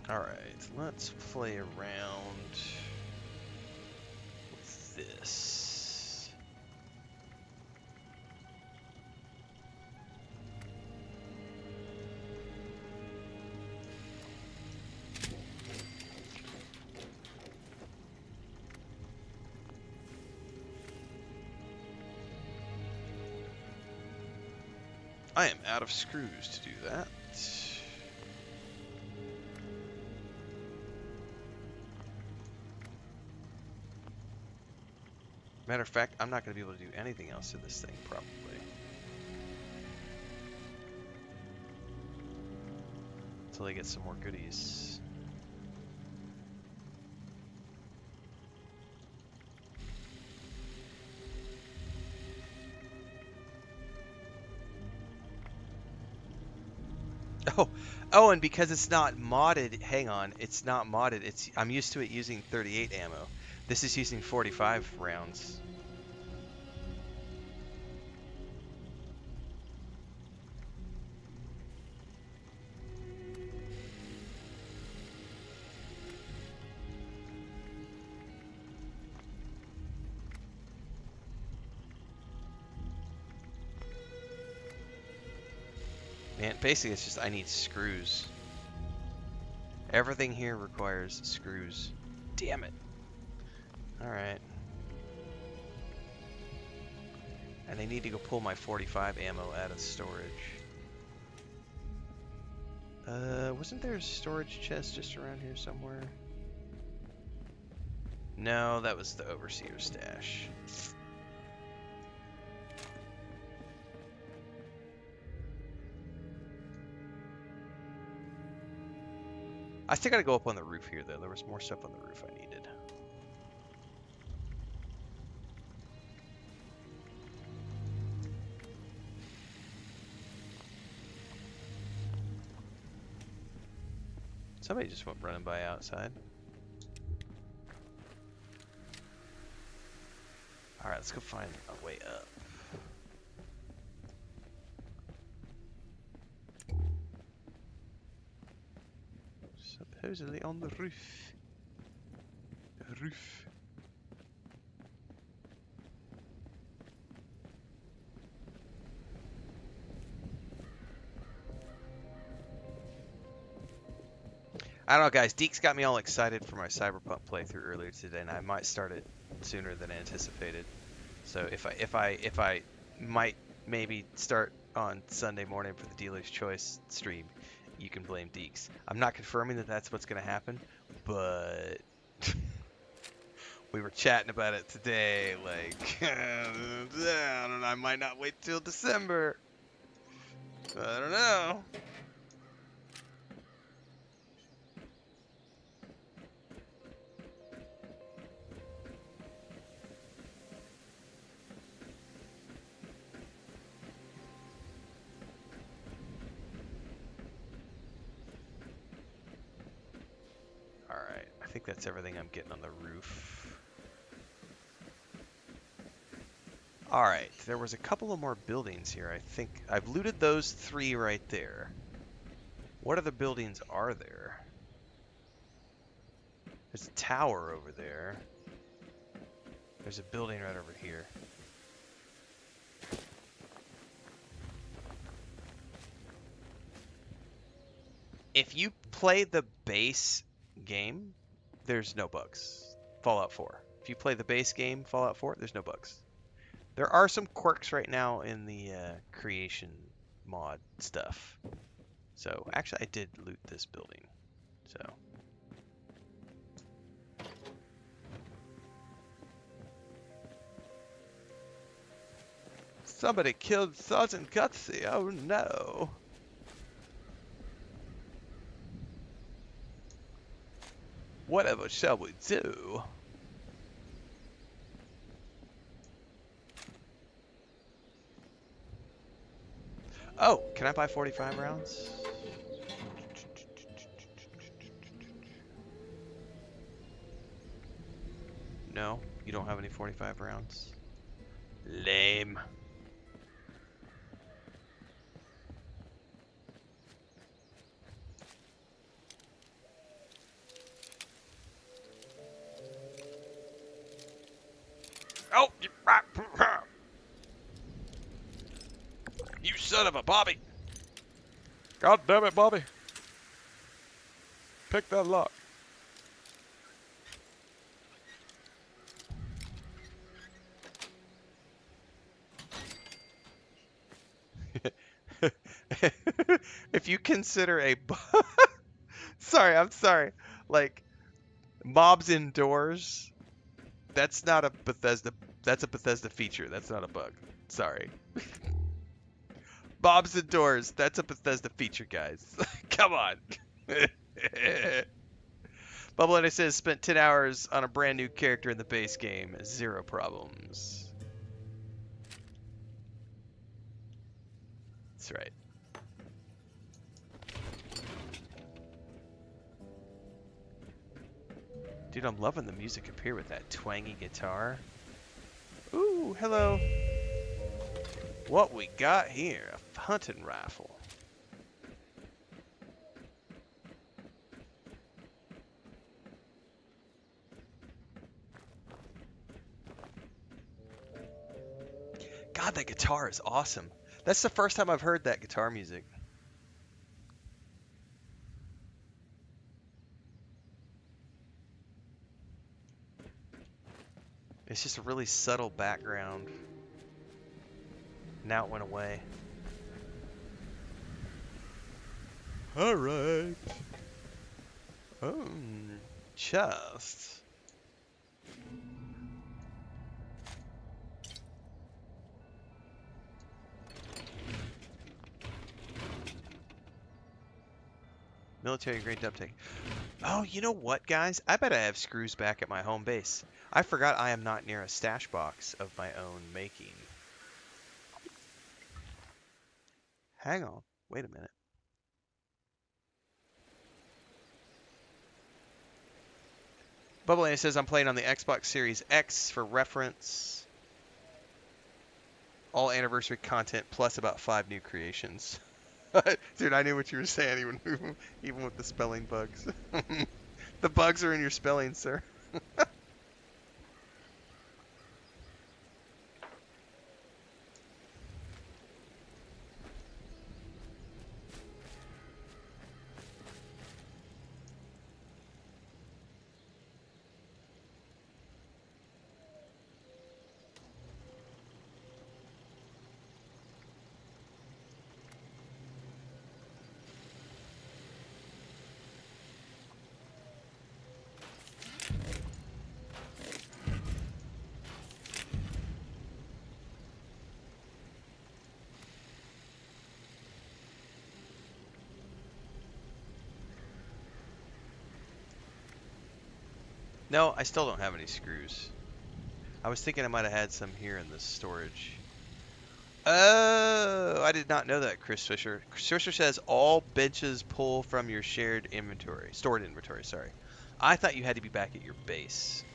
Alright, let's play around with this. I am out of screws to do that. Matter of fact, I'm not going to be able to do anything else to this thing, probably. Until I get some more goodies. Oh, and because it's not modded, hang on, it's not modded. I'm used to it using 38 ammo. This is using 45 rounds. Man, basically it's just I need screws. Everything here requires screws. Damn it. Alright. And I need to go pull my 45 ammo out of storage. Wasn't there a storage chest just around here somewhere? No, that was the overseer stash. I still gotta go up on the roof here, though. There was more stuff on the roof I needed. Somebody just went running by outside. Alright, let's go find a way up. Supposedly on the roof. Roof. I don't know, guys. Deeks got me all excited for my Cyberpunk playthrough earlier today, and I might start it sooner than anticipated. So if I might maybe start on Sunday morning for the Dealer's Choice stream, you can blame Deeks. I'm not confirming that that's what's going to happen, but we were chatting about it today. Like, I don't know, I might not wait till December. I don't know. Alright, I think that's everything I'm getting on the roof. Alright, there was a couple of more buildings here. I think I've looted those 3 right there. What other buildings are there? There's a tower over there. There's a building right over here. If you play the base game, there's no bugs. Fallout 4. If you play the base game, Fallout 4, there's no bugs. There are some quirks right now in the creation mod stuff. So, actually, I did loot this building. So. Somebody killed Sergeant Gutsy. Oh no. Whatever shall we do? Oh, can I buy 45 rounds? No, you don't have any 45 rounds. Lame. Oh, you son of a Bobby! God damn it, Bobby! Pick that lock. If you consider sorry, I'm sorry. Like mobs indoors, that's not a Bethesda. That's a Bethesda feature. That's not a bug. Sorry. Mobs indoors. That's a Bethesda feature, guys. Come on. Bubble says spent 10 hours on a brand new character in the base game. Zero problems. That's right. Dude, I'm loving the music up here with that twangy guitar. Ooh, hello. What we got here? A hunting rifle. God, that guitar is awesome. That's the first time I've heard that guitar music. It's just a really subtle background. Now it went away. Alright. Oh, chest. Military grade dub tank. Oh, you know what, guys? I bet I have screws back at my home base. I forgot I am not near a stash box of my own making. Hang on. Wait a minute. Bubble says I'm playing on the Xbox Series X for reference. All anniversary content plus about 5 new creations. Dude, I knew what you were saying even with the spelling bugs. The bugs are in your spelling, sir. No, I still don't have any screws. I was thinking I might have had some here in the storage. Oh, I did not know that, Chris Fisher. Chris Fisher says all benches pull from your shared inventory. Stored inventory, sorry. I thought you had to be back at your base.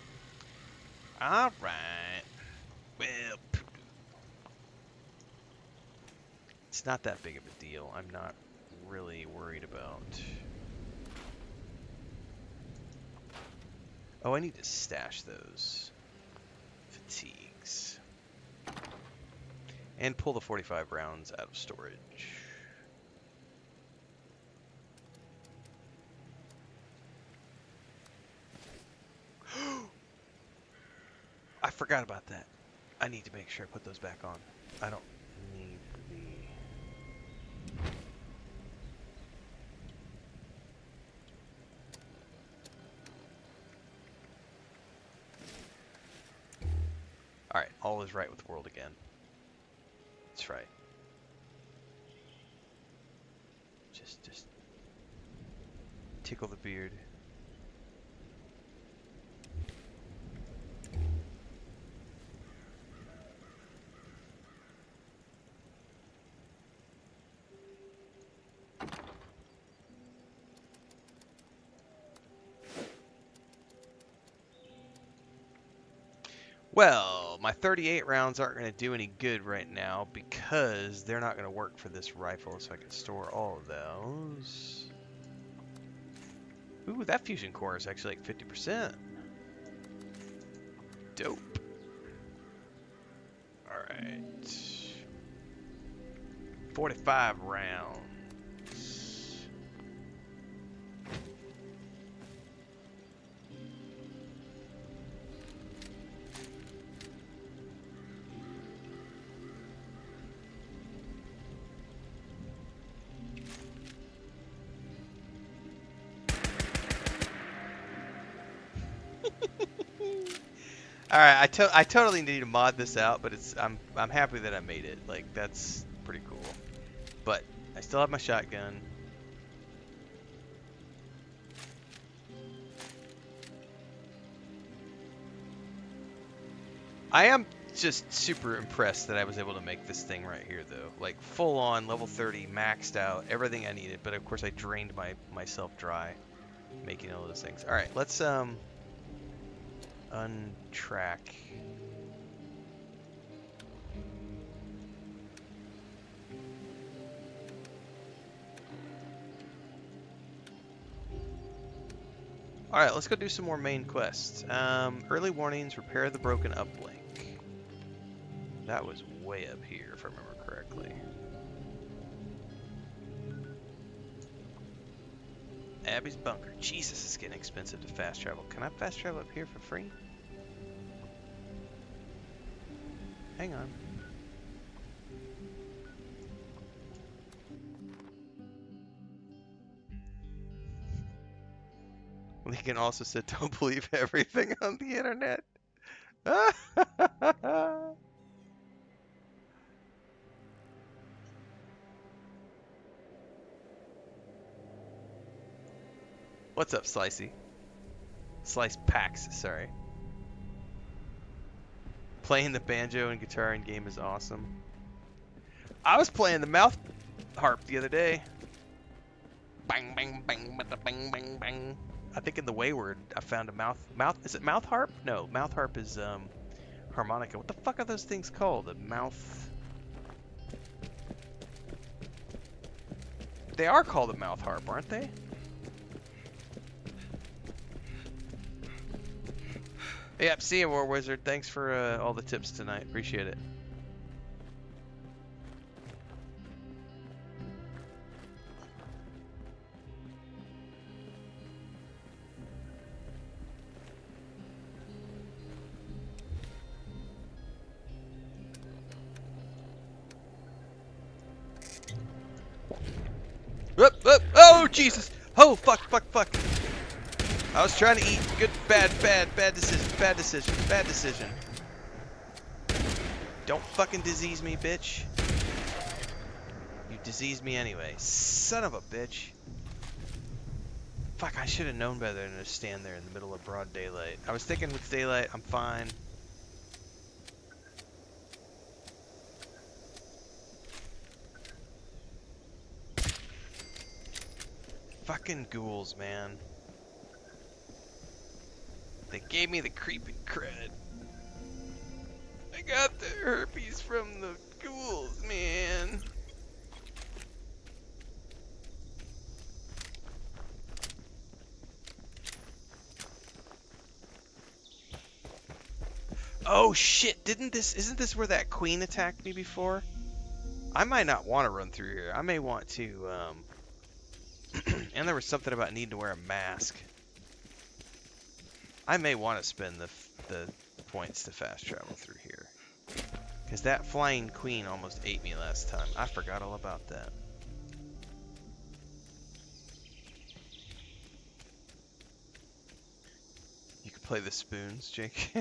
Alright. Well, it's not that big of a deal. I'm not really worried about... Oh, I need to stash those fatigues. And pull the 45 rounds out of storage. I forgot about that. I need to make sure I put those back on. I don't need the... Alright, all is right with the world again. That's right. Just tickle the beard. Well, my 38 rounds aren't going to do any good right now because they're not going to work for this rifle, so I can store all of those. Ooh, that fusion core is actually like 50%. Dope. 45 rounds. All right, I totally need to mod this out, but I'm happy that I made it. Like that's pretty cool. But I still have my shotgun. I am just super impressed that I was able to make this thing right here, though. Like full on level 30, maxed out, everything I needed. But of course, I drained myself dry making all those things. All right, let's untrack. All right, let's go do some more main quests. Early warnings, repair the broken uplink. That was way up here, if I remember correctly. Abby's bunker. Jesus, it's getting expensive to fast travel. Can I fast travel up here for free? Hang on. Lincoln also said, "Don't believe everything on the internet." What's up, Slicey? Slice Pax, sorry. Playing the banjo and guitar in game is awesome. I was playing the mouth harp the other day. Bang, bang, bang, bang, bang, bang. I think in the Wayward, I found a mouth. Is it mouth harp? No, mouth harp is harmonica. What the fuck are those things called? A mouth. They are called a mouth harp, aren't they? Yep, see you, War Wizard. Thanks for all the tips tonight. Appreciate it. Oh, Jesus! Oh, fuck, fuck, fuck. I was trying to eat. Good, bad decision, bad decision, bad decision. Don't fucking disease me, bitch. You diseased me anyway. Son of a bitch. Fuck, I should have known better than to stand there in the middle of broad daylight. I was thinking with daylight, I'm fine. Fucking ghouls, man. They gave me the creeping crud. I got the herpes from the ghouls, man. Oh shit, isn't this where that queen attacked me before? I might not want to run through here. I may want to, and there was something about needing to wear a mask. I may want to spend the points to fast travel through here. Because that flying queen almost ate me last time. I forgot all about that. You can play the spoons, Jake.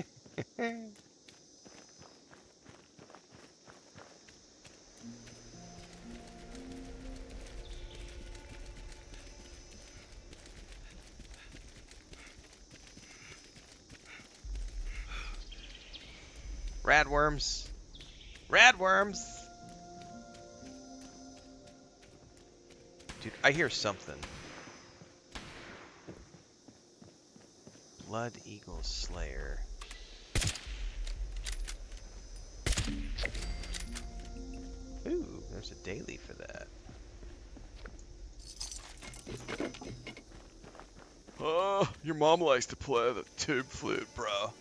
Radworms. Radworms! Dude, I hear something. Blood Eagle Slayer. Ooh, there's a daily for that. Oh, your mom likes to play the tube flute, bro.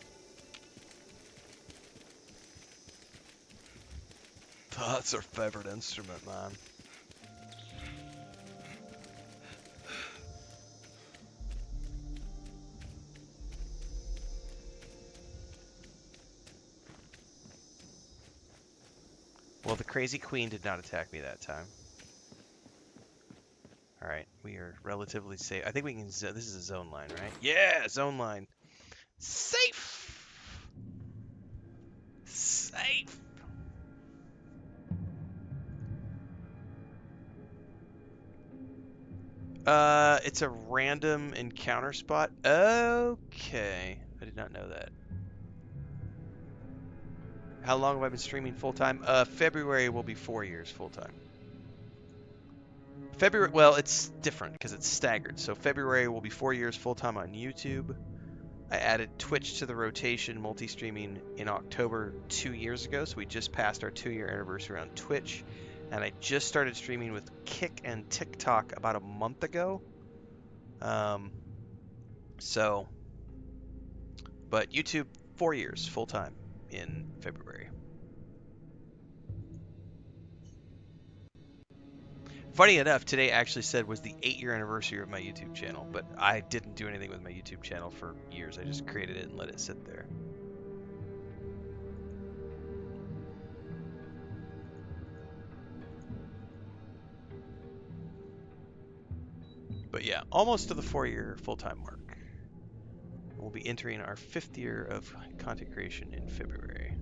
That's our favorite instrument, man. Well, the crazy queen did not attack me that time. All right, we are relatively safe. I think we can. This is a zone line, right? Yeah, zone line. Safe. Safe. It's a random encounter spot. Okay, I did not know that. How long have I been streaming full time? February will be 4 years full time. February, well, it's different because it's staggered. So February will be 4 years full time on YouTube. I added Twitch to the rotation, multi-streaming in October 2 years ago. So we just passed our 2-year anniversary on Twitch. And I just started streaming with Kick and TikTok about a month ago. So, but YouTube 4 years full time in February. Funny enough, today actually said was the 8-year anniversary of my YouTube channel, but I didn't do anything with my YouTube channel for years. I just created it and let it sit there. But yeah, almost to the 4-year full-time mark. We'll be entering our 5th year of content creation in February.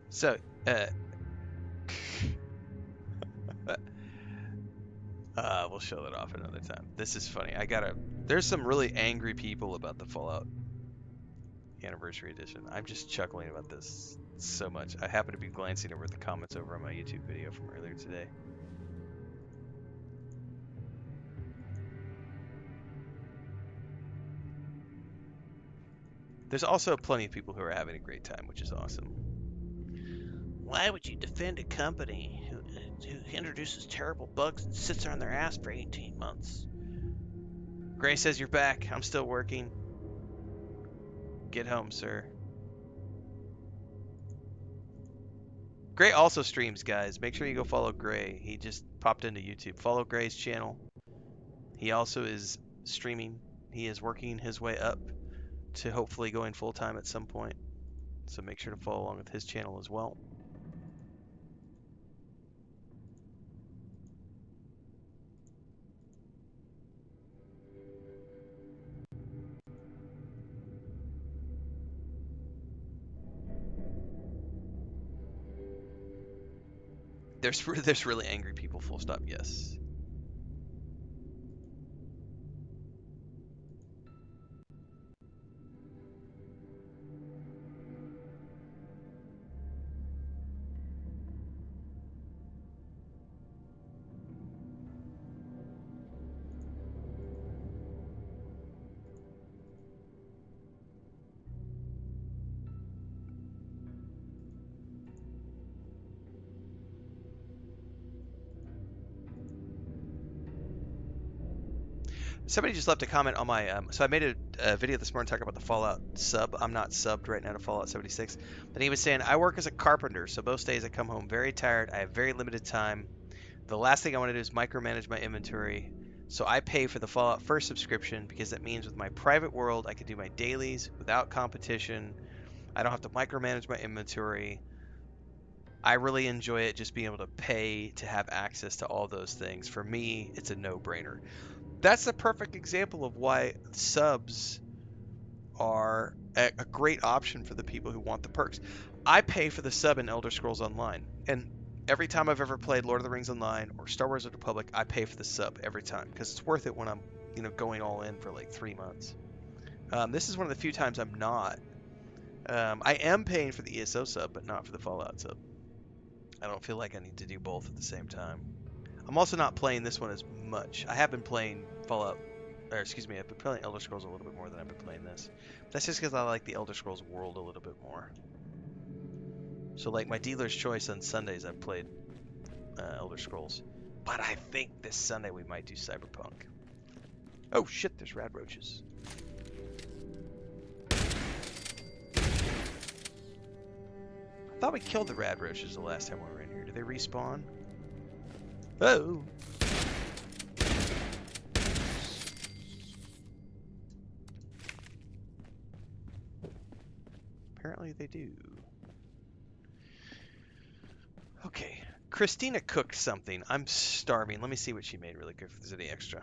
So, we'll show that off another time. This is funny. There's some really angry people about the Fallout Anniversary Edition. I'm just chuckling about this so much. I happen to be glancing over the comments over on my YouTube video from earlier today. There's also plenty of people who are having a great time, which is awesome. Why would you defend a company who introduces terrible bugs and sits on their ass for 18 months? Gray says you're back. I'm still working. Get home, sir. Gray also streams, guys. Make sure you go follow Gray. He just popped into YouTube. Follow Gray's channel. He also is streaming. He is working his way up to hopefully going full-time at some point. So make sure to follow along with his channel as well. There's really angry people, full stop, yes. Somebody just left a comment on my, so I made a video this morning talking about the Fallout sub. I'm not subbed right now to Fallout 76. But he was saying, I work as a carpenter, so most days I come home very tired. I have very limited time. The last thing I want to do is micromanage my inventory. So I pay for the Fallout First subscription because that means with my private world, I can do my dailies without competition. I don't have to micromanage my inventory. I really enjoy it just being able to pay to have access to all those things. For me, it's a no-brainer. That's a perfect example of why subs are a great option for the people who want the perks. I pay for the sub in Elder Scrolls Online, and every time I've ever played Lord of the Rings Online or Star Wars: The Republic, I pay for the sub every time because it's worth it when I'm, going all in for like 3 months. This is one of the few times I'm not. I am paying for the ESO sub, but not for the Fallout sub. I don't feel like I need to do both at the same time. I'm also not playing this one as much. I have been playing I've been playing Elder Scrolls a little bit more than I've been playing this. That's just because I like the Elder Scrolls world a little bit more. So like my dealer's choice on Sundays, I've played Elder Scrolls. But I think this Sunday we might do Cyberpunk. Oh shit, there's rad roaches. I thought we killed the rad roaches the last time we were in here. Did they respawn? Oh! Apparently they do. Okay. Christina cooked something. I'm starving. Let me see what she made really quick if there's any extra.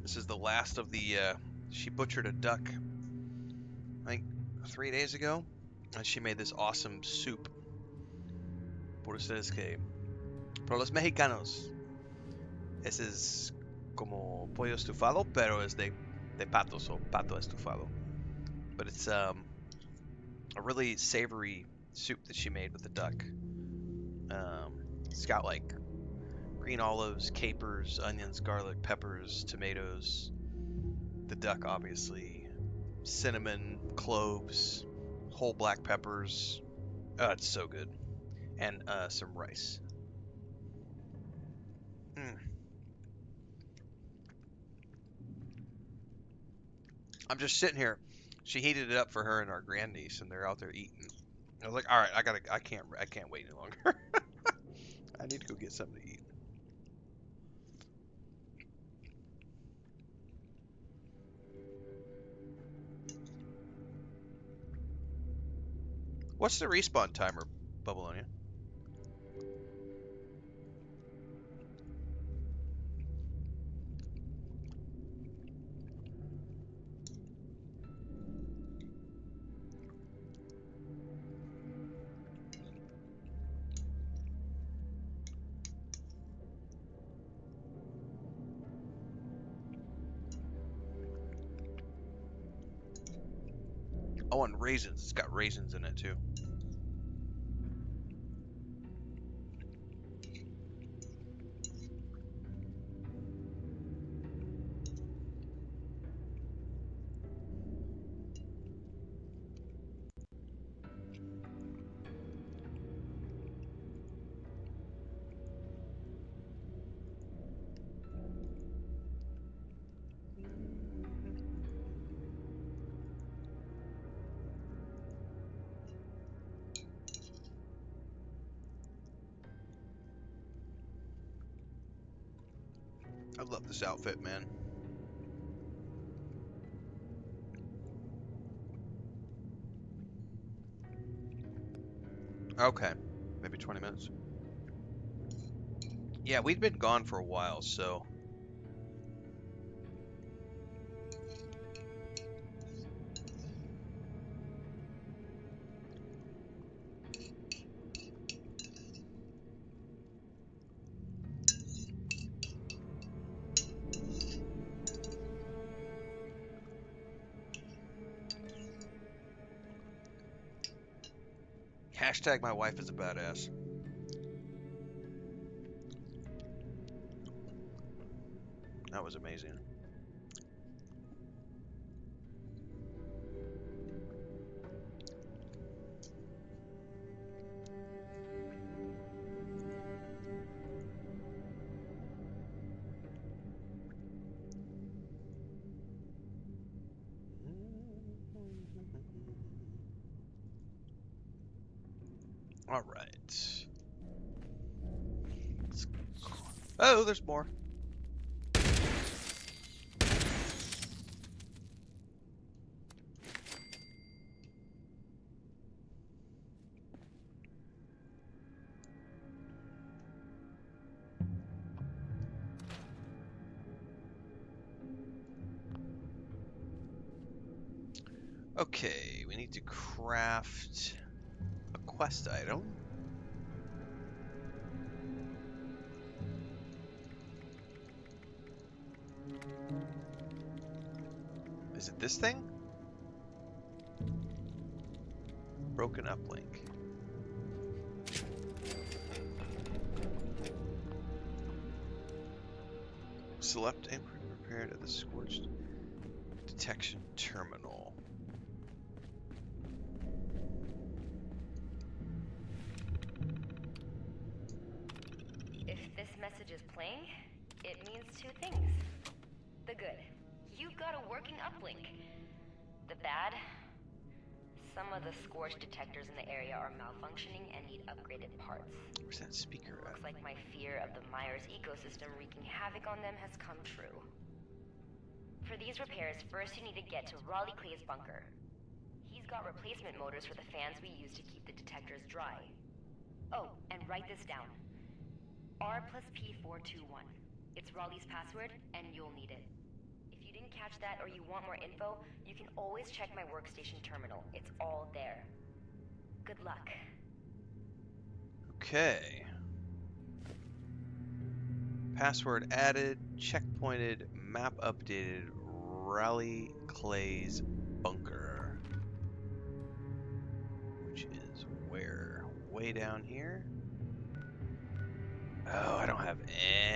This is the last of the, she butchered a duck, I think 3 days ago, and she made this awesome soup. Por ustedes que, por los mexicanos, ese es como pollo estufado, pero es de pato, so pato estufado. But it's a really savory soup that she made with the duck. It's got like green olives, capers, onions, garlic, peppers, tomatoes, the duck obviously, cinnamon, cloves, whole black peppers. Oh, it's so good. And some rice. Mm. I'm just sitting here. She heated it up for her and our grandniece, and they're out there eating. I was like, all right, I can't wait any longer. I need to go get something to eat. What's the respawn timer, Bubbleonia? Oh, and raisins. It's got raisins in it too. I love this outfit, man. Okay, maybe 20 minutes. Yeah, we'd been gone for a while, so Hashtag my wife is a badass. That was amazing. All right. Oh, there's more. Okay, we need to craft a quest item. Is it this thing? Broken uplink. Select and prepared at the scorched detection terminal. If this message is playing, it means two things. The good, you've got a working uplink. The bad, some of the scorch detectors in the area are malfunctioning and need upgraded parts. Where's that speaker at? Looks like my fear of the Myers ecosystem wreaking havoc on them has come true. For these repairs, first you need to get to Raleigh Clay's bunker. He's got replacement motors for the fans we use to keep the detectors dry. Oh, and write this down. R plus P421. It's Raleigh's password, and you'll need it. If you didn't catch that or you want more info, you can always check my workstation terminal. It's all there. Good luck. Okay. Password added, checkpointed, map updated, Raleigh Clay's bunker. Which is where? Way down here? Oh, I don't have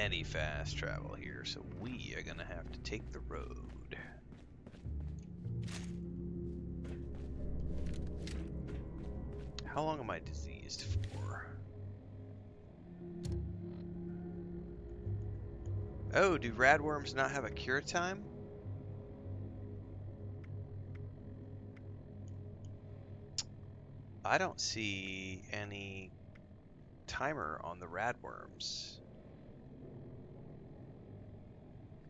any fast travel here, so we are gonna have to take the road. How long am I diseased for? Oh, do radworms not have a cure time? I don't see any timer on the radworms.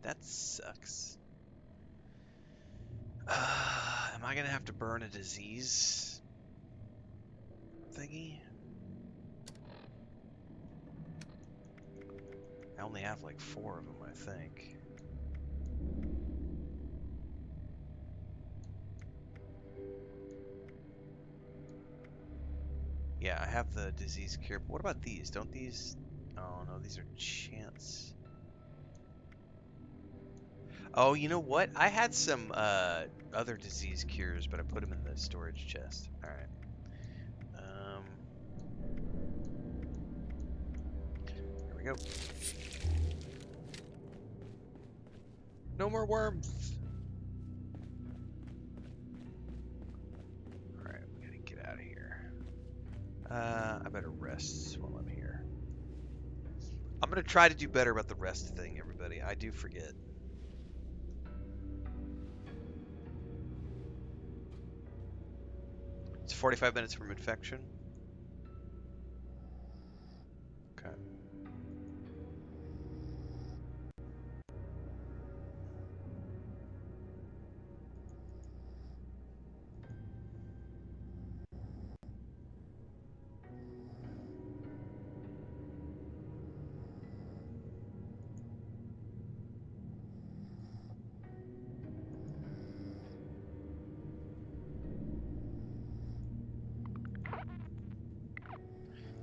That sucks. Am I gonna have to burn a disease thingy? I only have like 4 of them, I think. Yeah, I have the disease cure, but what about these? Don't these... Oh no, these are chance. Oh, you know what? I had some other disease cures, but I put them in the storage chest. Alright. Here we go. No more worms! Alright, we gotta get out of here. I better rest while I'm here. I'm gonna try to do better about the rest thing, everybody. I do forget. It's 45 minutes from infection. Okay.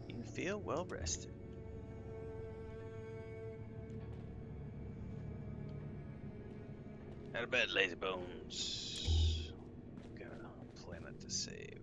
You feel well rested. Out of bed, lazy bones. Got a planet to save.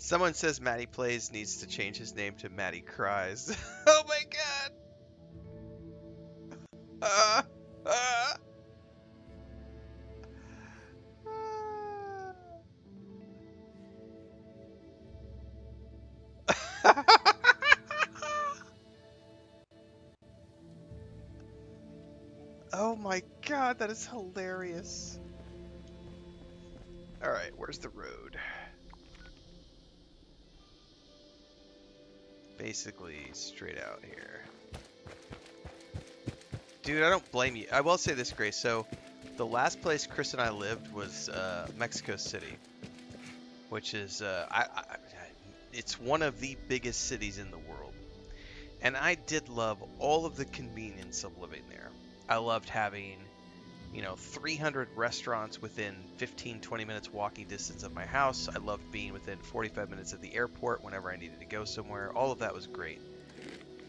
Someone says Matty Plays needs to change his name to Matty Cries. Oh my god! Uh. Oh my god, that is hilarious. Alright, where's the road? Basically, straight out here. Dude, I don't blame you. I will say this, Grace. So, the last place Chris and I lived was Mexico City, which is it's one of the biggest cities in the world. And I did love all of the convenience of living there. I loved having, 300 restaurants within 15, 20 minutes walking distance of my house. I loved being within 45 minutes of the airport whenever I needed to go somewhere. All of that was great.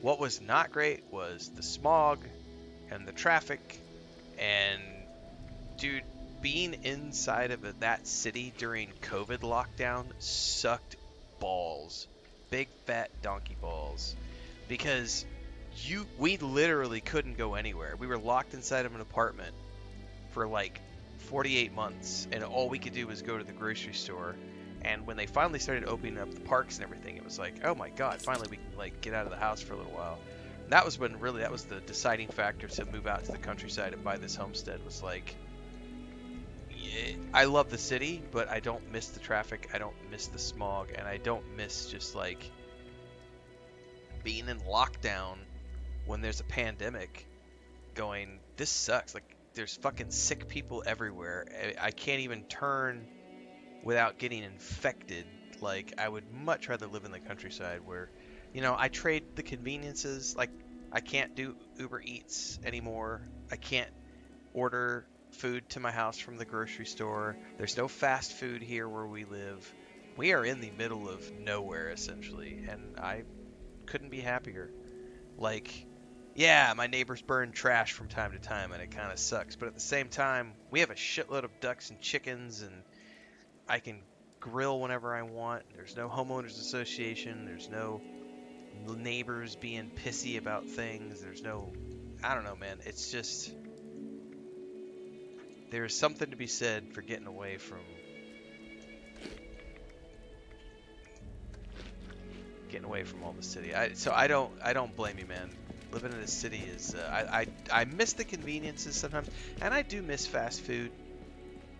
What was not great was the smog and the traffic. And, dude, being inside of that city during COVID lockdown sucked balls. Big fat donkey balls. Because we literally couldn't go anywhere. We were locked inside of an apartment for like 48 months, and all we could do was go to the grocery store. And when they finally started opening up the parks and everything, it was like, oh my god, finally we can like get out of the house for a little while. And that was when really that was the deciding factor to move out to the countryside and buy this homestead. Was like, yeah, I love the city, but I don't miss the traffic, I don't miss the smog, and I don't miss just like being in lockdown when there's a pandemic. Going, this sucks. Like, there's fucking sick people everywhere. I can't even turn without getting infected. Like, I would much rather live in the countryside where, I trade the conveniences. Like, I can't do Uber Eats anymore. I can't order food to my house from the grocery store. There's no fast food here where we live. We are in the middle of nowhere, essentially, and I couldn't be happier. Like, yeah, my neighbors burn trash from time to time, and it kind of sucks. But at the same time, we have a shitload of ducks and chickens, and I can grill whenever I want. There's no homeowners association. There's no neighbors being pissy about things. There's no, I don't know, man. It's just, there's something to be said for getting away from all the city. So I don't blame you, man. Living in a city is I miss the conveniences sometimes, and I do miss fast food.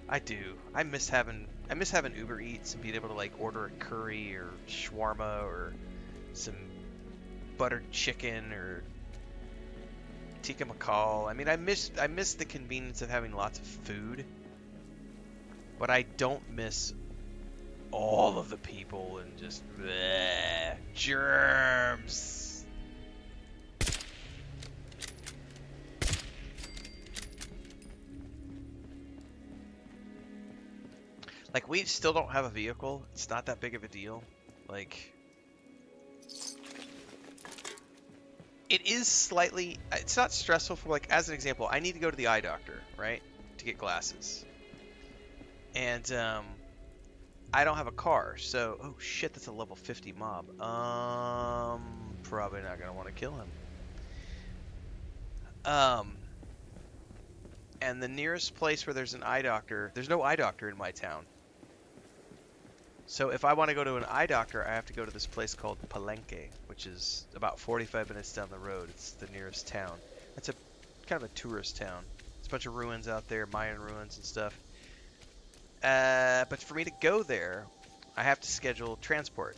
I do. I miss having Uber Eats and being able to like order a curry or shawarma or some buttered chicken or tikka masala. I mean, I miss the convenience of having lots of food, but I don't miss all of the people and just bleh, germs. Like, we still don't have a vehicle. It's not that big of a deal. Like, it is slightly, it's not stressful for, like, as an example, I need to go to the eye doctor, right? To get glasses. And, I don't have a car, so, oh shit, that's a level 50 mob. Probably not gonna want to kill him. And the nearest place where there's an eye doctor, there's no eye doctor in my town. So if I want to go to an eye doctor, I have to go to this place called Palenque, which is about 45 minutes down the road. It's the nearest town. It's a kind of a tourist town. There's a bunch of ruins out there, Mayan ruins and stuff. But for me to go there, I have to schedule transport.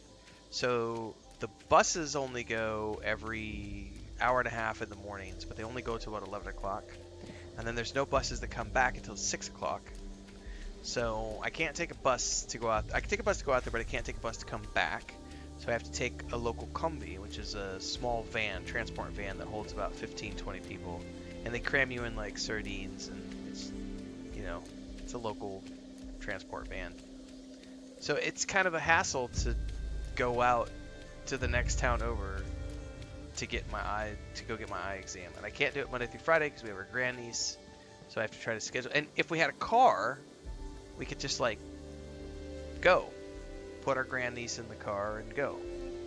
So the buses only go every hour and a half in the mornings, but they only go to about 11 o'clock. And then there's no buses that come back until 6 o'clock. So I can't take a bus to go out. I can take a bus to go out there, but I can't take a bus to come back. So I have to take a local combi, which is a small van, transport van that holds about 15, 20 people. And they cram you in like sardines, and it's, it's a local transport van. So it's kind of a hassle to go out to the next town over to go get my eye exam. And I can't do it Monday through Friday because we have our grandniece. So I have to try to schedule. And if we had a car, we could just like go. put our grandniece in the car and go.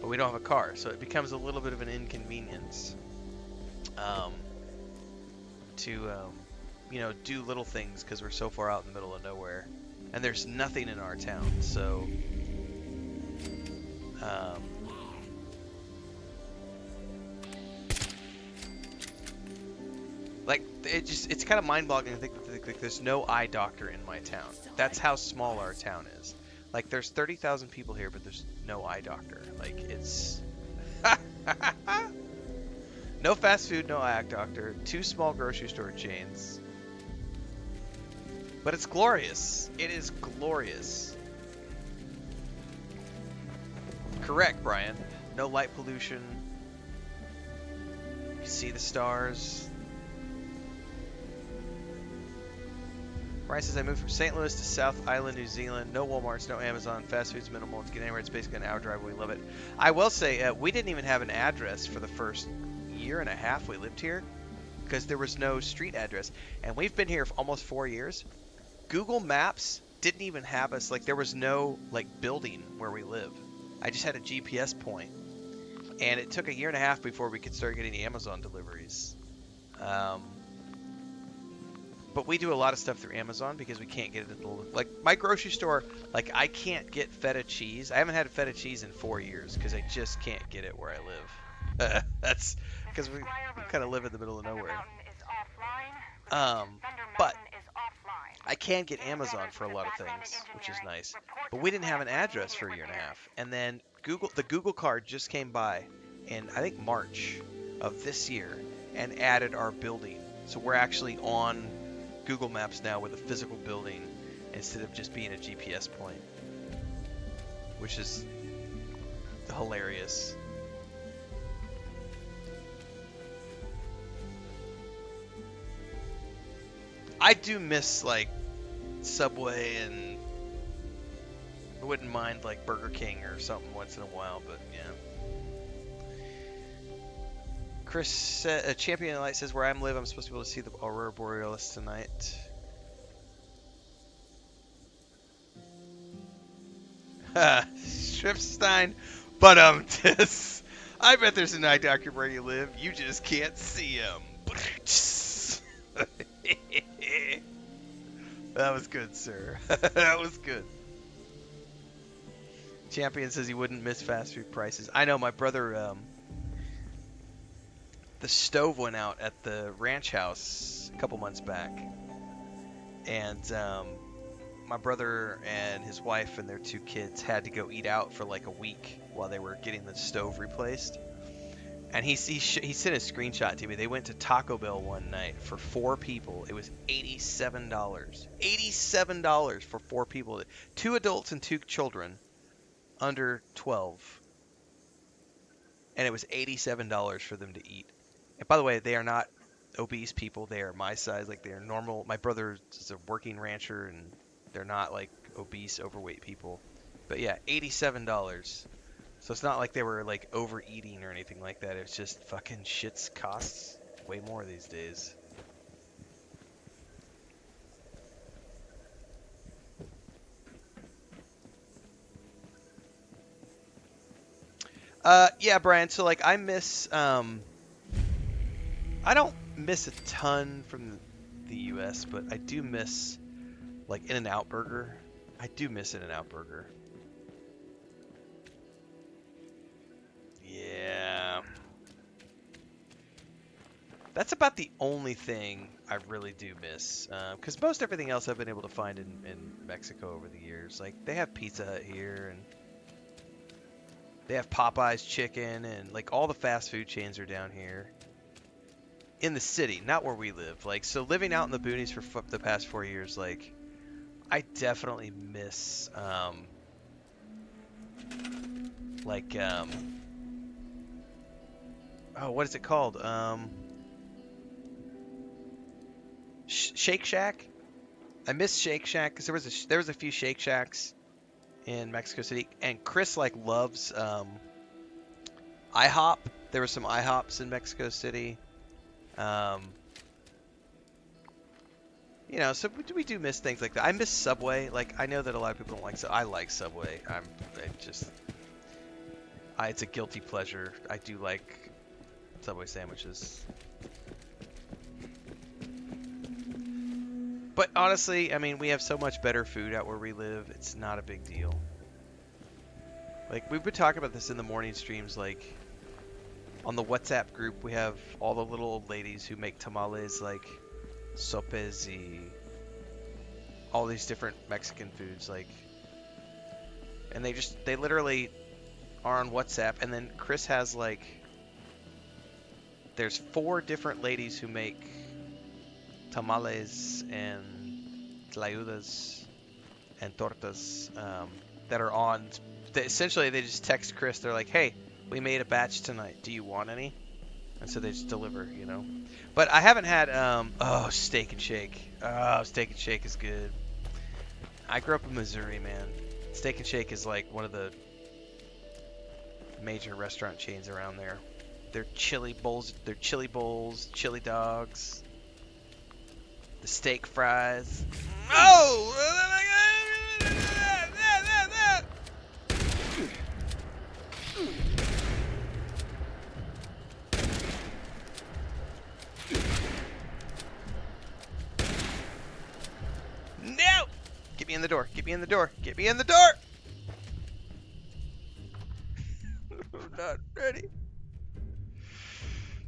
But we don't have a car, so it becomes a little bit of an inconvenience um, to do little things because we're so far out in the middle of nowhere, and there's nothing in our town. So um, like it's kind of mind-boggling to think that there's no eye doctor in my town. That's how small our town is. Like there's 30,000 people here, but there's no eye doctor. Like it's no fast food, no eye doctor, 2 small grocery store chains. But it's glorious. It is glorious. Correct, Brian. No light pollution. You see the stars. Brian says, I moved from St. Louis to South Island, New Zealand. No Walmarts, no Amazon. Fast food's minimal. To get anywhere, it's basically an hour drive. We love it. I will say, we didn't even have an address for the first year and a half we lived here because there was no street address. And we've been here for almost 4 years. Google Maps didn't even have us. Like, there was no, like, building where we live. I just had a GPS point. And it took a year and a half before we could start getting Amazon deliveries. But we do a lot of stuff through Amazon because we can't get it at the, like, my grocery store, like, I can't get feta cheese. I haven't had feta cheese in 4 years because I just can't get it where I live. That's because we kind of live in the middle of nowhere. But I can get Amazon for a lot of things, which is nice. But we didn't have an address for a year and a half. And then the Google card just came by in, I think, March of this year and added our building. So we're actually on Google Maps now with a physical building instead of just being a GPS point, which is hilarious. I do miss, like, Subway, and I wouldn't mind, like, Burger King or something once in a while, but yeah. Chris, Champion Light says, where I live, I'm supposed to be able to see the Aurora Borealis tonight. Stripstein, but I bet there's an eye doctor where you live. You just can't see him. That was good, sir. That was good. Champion says he wouldn't miss fast food prices. I know, my brother, the stove went out at the ranch house a couple months back. And my brother and his wife and their 2 kids had to go eat out for like a week while they were getting the stove replaced. And he sent a screenshot to me. They went to Taco Bell one night for 4 people. It was $87. $87 for 4 people. 2 adults and 2 children under 12. And it was $87 for them to eat. And by the way, they are not obese people. They are my size. Like, they are normal. My brother is a working rancher, and they're not like obese, overweight people. But yeah, $87. So it's not like they were like overeating or anything like that. It's just fucking shit's costs way more these days. Yeah, Brian. So like I miss I don't miss a ton from the US, but I do miss like In-N-Out Burger. I do miss In-N-Out Burger. Yeah. That's about the only thing I really do miss. Because most everything else I've been able to find in Mexico over the years. Like, they have Pizza Hut here, and they have Popeye's chicken, and like all the fast food chains are down here. In the city, not where we live. Like, so living out in the boonies for the past 4 years, like, I definitely miss, like, oh, what is it called? Shake Shack. I miss Shake Shack because there was a few Shake Shacks in Mexico City, and Chris like loves IHOP. There were some IHOPs in Mexico City. You know, so we do miss things like that. I miss Subway. Like, I know that a lot of people don't like I like Subway. It's a guilty pleasure. I do like Subway sandwiches. But honestly, I mean, we have so much better food out where we live. It's not a big deal. Like, we've been talking about this in the morning streams. Like, on the WhatsApp group, we have all the little old ladies who make tamales, like sopes y all these different Mexican foods. Like, and they literally are on WhatsApp. And then Chris has, like, there's 4 different ladies who make tamales and tlayudas and tortas that are on. Essentially, they just text Chris. They're like, "Hey, we made a batch tonight. Do you want any?" And so they just deliver, you know. But I haven't had Steak and Shake. Oh, Steak and Shake is good. I grew up in Missouri, man. Steak and Shake is like one of the major restaurant chains around there. Their chili bowls, chili dogs, the steak fries. Oh! No! Get me in the door. Get me in the door. Get me in the door! I'm not ready.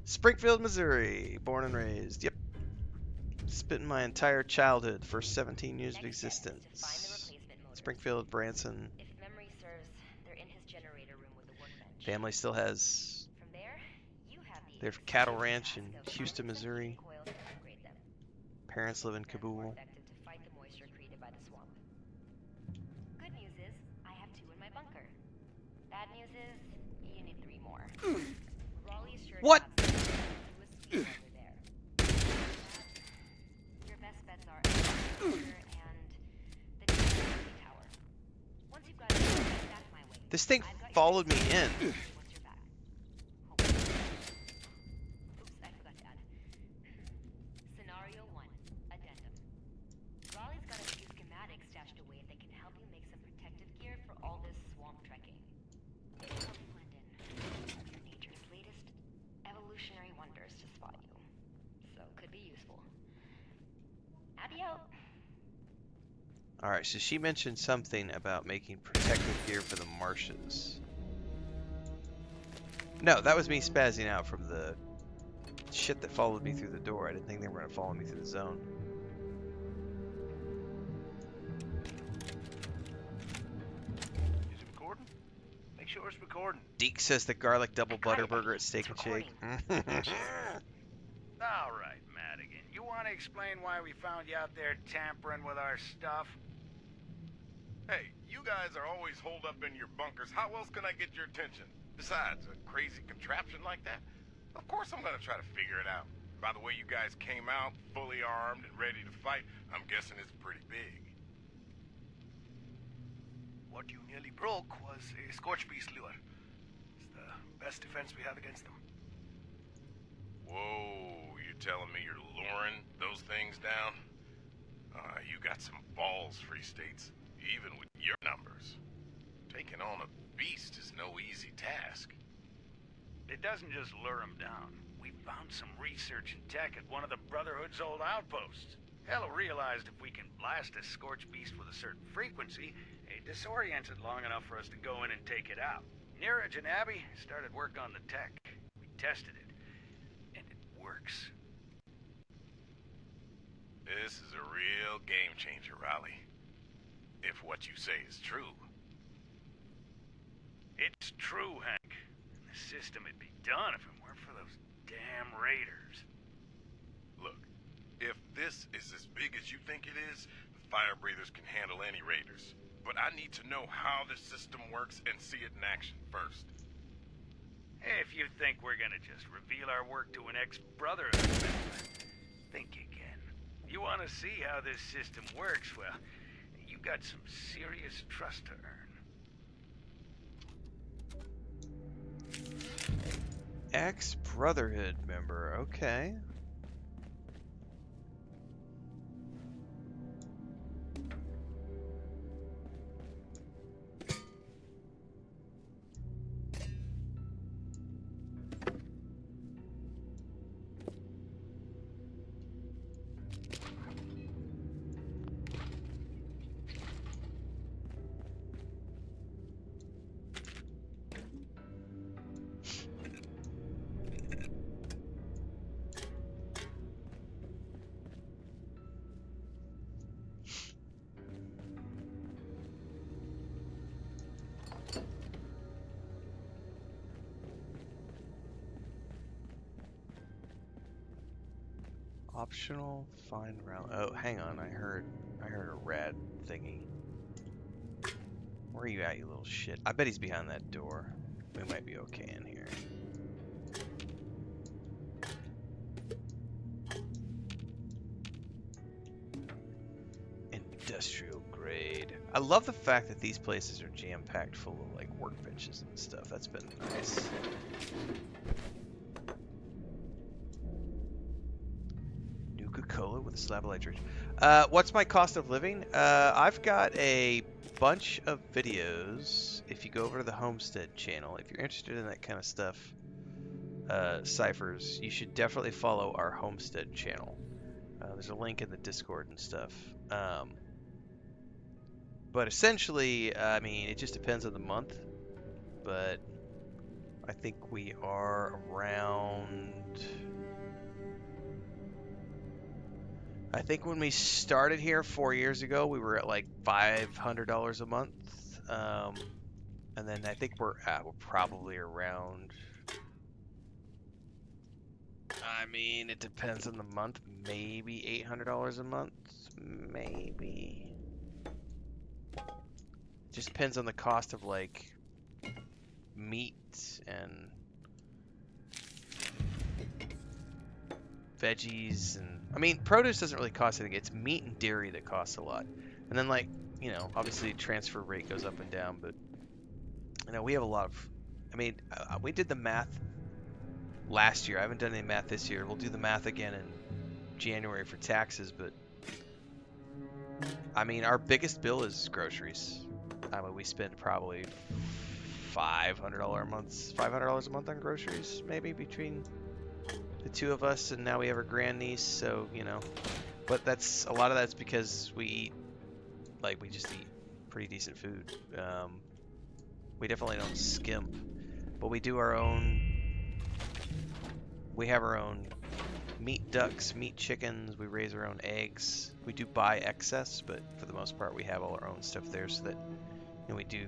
Springfield, Missouri. Born and raised. Yep. Spent my entire childhood, first 17 years of existence. Springfield, Branson. If memory serves, they're in his generator room with the workbench. Family still has From there, you have the their cattle ranch in Houston, Missouri. Parents live in Kabul. To fight the moisture created by the swamp. Good news is, I have 2 in my bunker. Bad news is, you need 3 more. Raleigh's sure to What? have some speed over there. Your best bets are the bunker and the tower. Once you've got it, that's my way. This thing followed me in. Once you're back. Oops, I forgot to add. Scenario 1, addendum. Raleigh's got a few schematics stashed away that can help you make some protective gear for all this swamp trekking. It'll help you blend in. Have your nature's latest evolutionary wonders to spot you. So, could be useful. Abby out. Alright, so she mentioned something about making protective gear for the marshes. No, that was me spazzing out from the shit that followed me through the door. I didn't think they were going to follow me through the zone. Is it recording? Make sure it's recording. Deke says the garlic double butter burger at Steak and Shake. All right, Madigan. You want to explain why we found you out there tampering with our stuff? Hey, you guys are always holed up in your bunkers. How else can I get your attention? Besides, a crazy contraption like that? Of course I'm gonna try to figure it out. By the way you guys came out, fully armed and ready to fight, I'm guessing it's pretty big. What you nearly broke was a Scorch Beast lure. It's the best defense we have against them. Whoa, you're telling me you're luring those things down? You got some balls, Free States, even with your numbers. Taking on a beast is no easy task. It doesn't just lure them down. We found some research and tech at one of the Brotherhood's old outposts. Hell realized if we can blast a Scorch Beast with a certain frequency, it disorients it long enough for us to go in and take it out. Neeraj and Abby started work on the tech. We tested it, and it works. This is a real game changer, Raleigh. If what you say is true. It's true, Hank. The system would be done if it weren't for those damn raiders. Look, if this is as big as you think it is, the fire breathers can handle any raiders. But I need to know how this system works and see it in action first. If you think we're gonna just reveal our work to an ex-Brotherhood member, think again. You want to see how this system works? Well, you got some serious trust to earn. Ex-Brotherhood member, okay. Optional find round. Oh, hang on. I heard a rad thingy. Where are you at, you little shit? I bet he's behind that door. We might be okay in here. Industrial grade. I love the fact that these places are jam-packed full of like workbenches and stuff. That's been nice. Nuka-Cola with a slab of nitrogen. What's my cost of living? I've got a bunch of videos. If you go over to the Homestead channel, if you're interested in that kind of stuff, ciphers, you should definitely follow our Homestead channel. There's a link in the Discord and stuff. But essentially, I mean, it just depends on the month. But I think we are around... I think when we started here 4 years ago, we were at like $500 a month. And then I think we're probably around... I mean, it depends on the month. Maybe $800 a month. Maybe. Just depends on the cost of like meat and veggies, and I mean produce doesn't really cost anything. It's meat and dairy that costs a lot. And then like, you know, obviously transfer rate goes up and down, but you know, we have a lot of, I mean, we did the math last year. I haven't done any math this year. We'll do the math again in January for taxes, but I mean, our biggest bill is groceries. I mean, we spend probably $500 a month on groceries, maybe between the two of us, and now we have our grandniece, so you know. But that's a lot of that's because we eat, like, we just eat pretty decent food. We definitely don't skimp, but we do our own. We have our own meat ducks, meat chickens. We raise our own eggs. We do buy excess, but for the most part, we have all our own stuff there, so that, you know, we do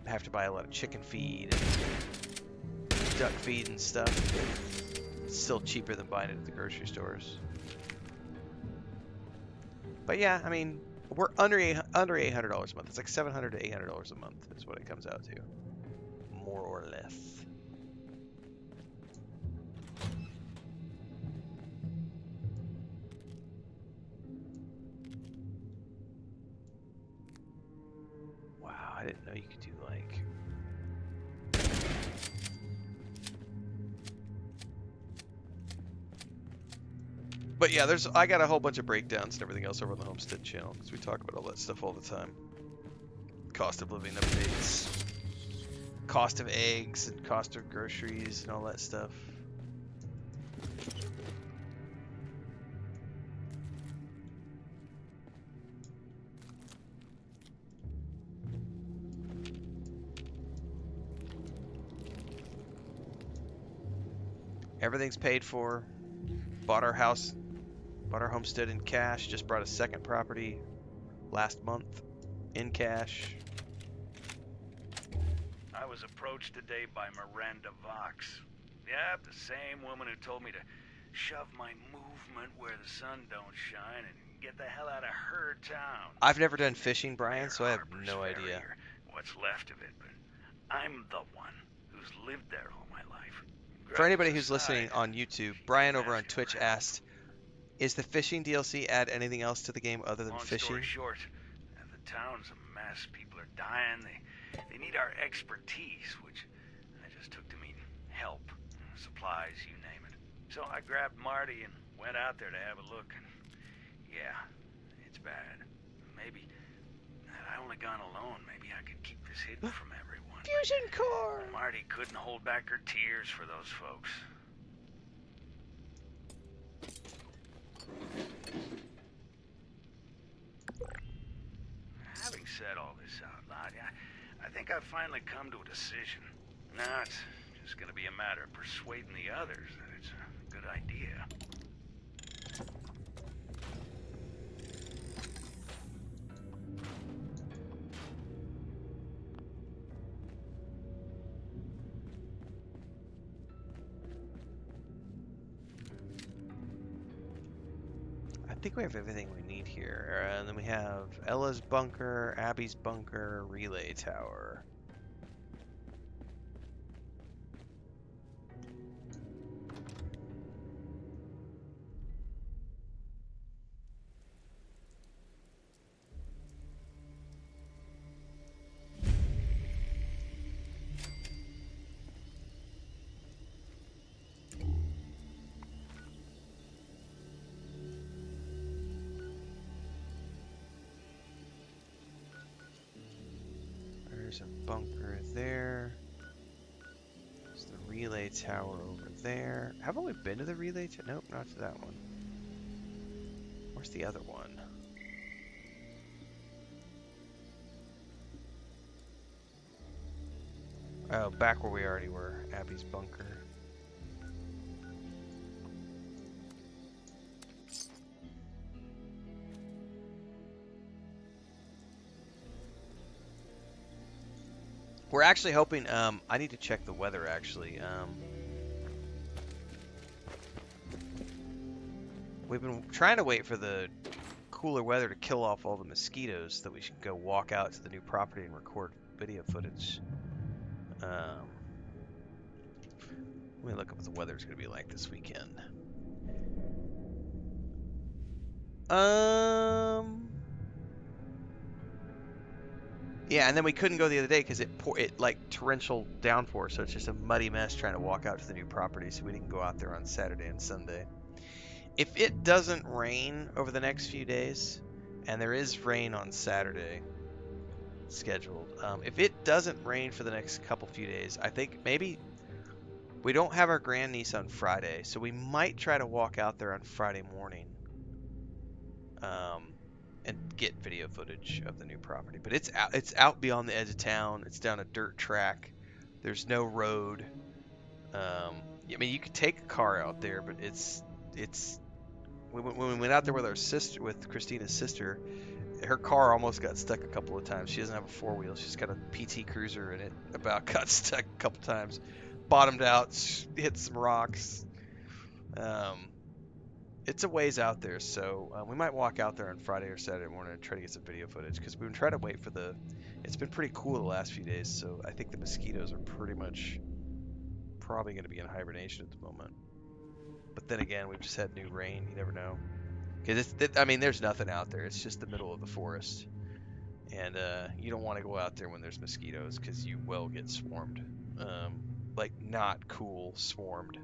have to buy a lot of chicken feed and duck feed and stuff. It's still cheaper than buying it at the grocery stores. But yeah, I mean, we're under $800 a month. It's like $700 to $800 a month is what it comes out to, more or less. Wow, I didn't know you could do like... But yeah, I got a whole bunch of breakdowns and everything else over on the Homestead channel, because we talk about all that stuff all the time. Cost of living updates, cost of eggs and cost of groceries and all that stuff. Everything's paid for. Bought our house, bought our homestead in cash. Just bought a second property last month in cash. I was approached today by Miranda Vox. Yep, the same woman who told me to shove my movement where the sun don't shine and get the hell out of her town. I've never done fishing, Brian, Mayor so I have Harper's no Ferry, idea. or what's left of it, but I'm the one who's lived there all my life. For anybody Grudges who's listening aside, on YouTube, Brian over on asking for Twitch help. asked, is the fishing DLC add anything else to the game other than Long fishing? story short, the town's a mess. People are dying. They need our expertise, which I just took to mean help, supplies, you name it. So I grabbed Marty and went out there to have a look, and yeah, it's bad. Maybe had I only gone alone, maybe I could keep this hidden from everyone. Fusion core! Marty couldn't hold back her tears for those folks. Having said all this out loud, I think I've finally come to a decision. Now it's just gonna be a matter of persuading the others that it's a good idea. think we have everything we need here. And then we have Ella's bunker, Abby's bunker, relay tower. There's a bunker there. There's the relay tower over there. Haven't we been to the relay tower? Nope, not to that one. Where's the other one? Oh, back where we already were. Abby's bunker. We're actually hoping, I need to check the weather actually. We've been trying to wait for the cooler weather to kill off all the mosquitoes so that we should go walk out to the new property and record video footage. Let me look up what the weather's going to be like this weekend. Yeah, and then we couldn't go the other day because it like torrential downpour, so it's just a muddy mess trying to walk out to the new property. So we didn't go out there on Saturday and Sunday. If it doesn't rain over the next few days, and there is rain on Saturday scheduled, if it doesn't rain for the next few days, I think maybe we don't have our grandniece on Friday, so we might try to walk out there on Friday morning. And get video footage of the new property. But it's out beyond the edge of town. It's down a dirt track. There's no road. I mean, you could take a car out there, but it's when we went out there with our sister, with Christina's sister, her car almost got stuck a couple of times. She doesn't have a four-wheel. She's got a PT Cruiser, and it about got stuck a couple times. Bottomed out, hit some rocks. It's a ways out there, so we might walk out there on Friday or Saturday morning and try to get some video footage, because we've been trying to wait for the... It's been pretty cool the last few days, so I think the mosquitoes are pretty much probably going to be in hibernation at the moment. But then again, we've just had new rain. You never know. Because I mean, there's nothing out there. It's just the middle of the forest. And you don't want to go out there when there's mosquitoes, because you will get swarmed. Like, not cool swarmed.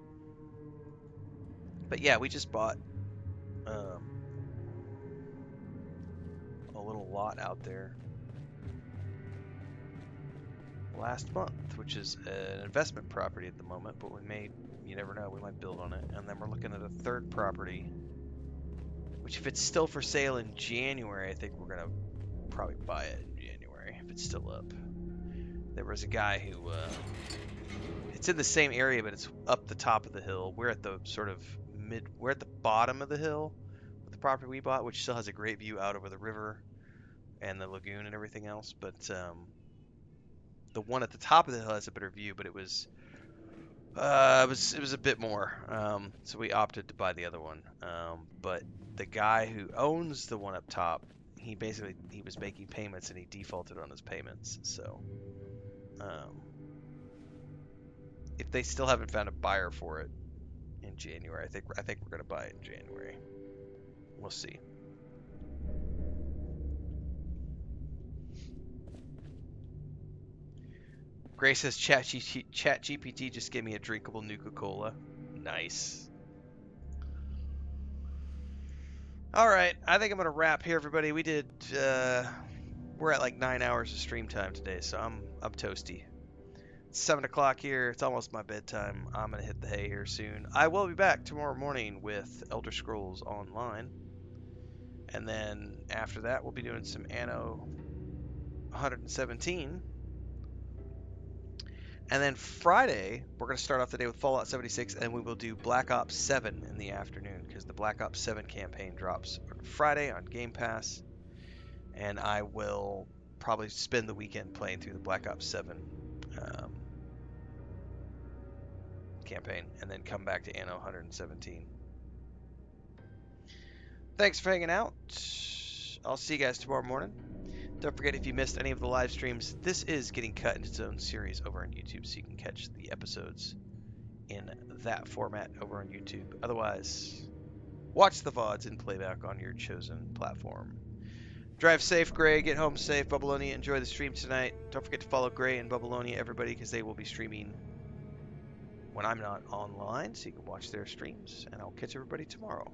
But yeah, we just bought a little lot out there last month, which is an investment property at the moment, but you never know, we might build on it. And then we're looking at a third property, which if it's still for sale in January, I think we're gonna probably buy it in January if it's still up. There was a guy who it's in the same area, but it's up the top of the hill. We're at the we're at the bottom of the hill with the property we bought, which still has a great view out over the river and the lagoon and everything else. But the one at the top of the hill has a better view, but it was a bit more. So we opted to buy the other one. But the guy who owns the one up top, he was making payments and he defaulted on his payments. So if they still haven't found a buyer for it in January, I think we're gonna buy it in January. We'll see. Gray says ChatGPT just gave me a drinkable Nuka-Cola. Nice. All right, I think I'm gonna wrap here, everybody. We're at like 9 hours of stream time today, so I'm toasty. It's 7 o'clock here. It's almost my bedtime. I'm gonna hit the hay here soon. I will be back tomorrow morning with Elder Scrolls Online, and then after that, we'll be doing some Anno 117. And then Friday, we're going to start off the day with Fallout 76, and we will do Black Ops 7 in the afternoon, because the Black Ops 7 campaign drops on Friday on Game Pass. And I will probably spend the weekend playing through the Black Ops 7 campaign, and then come back to Anno 117. Thanks for hanging out. I'll see you guys tomorrow morning. Don't forget, if you missed any of the live streams, this is getting cut into its own series over on YouTube, so you can catch the episodes in that format over on YouTube. Otherwise, watch the VODs in playback on your chosen platform. Drive safe, Gray. Get home safe. Bubbleonia, enjoy the stream tonight. Don't forget to follow Gray and Bubbleonia, everybody, because they will be streaming when I'm not online, so you can watch their streams. And I'll catch everybody tomorrow.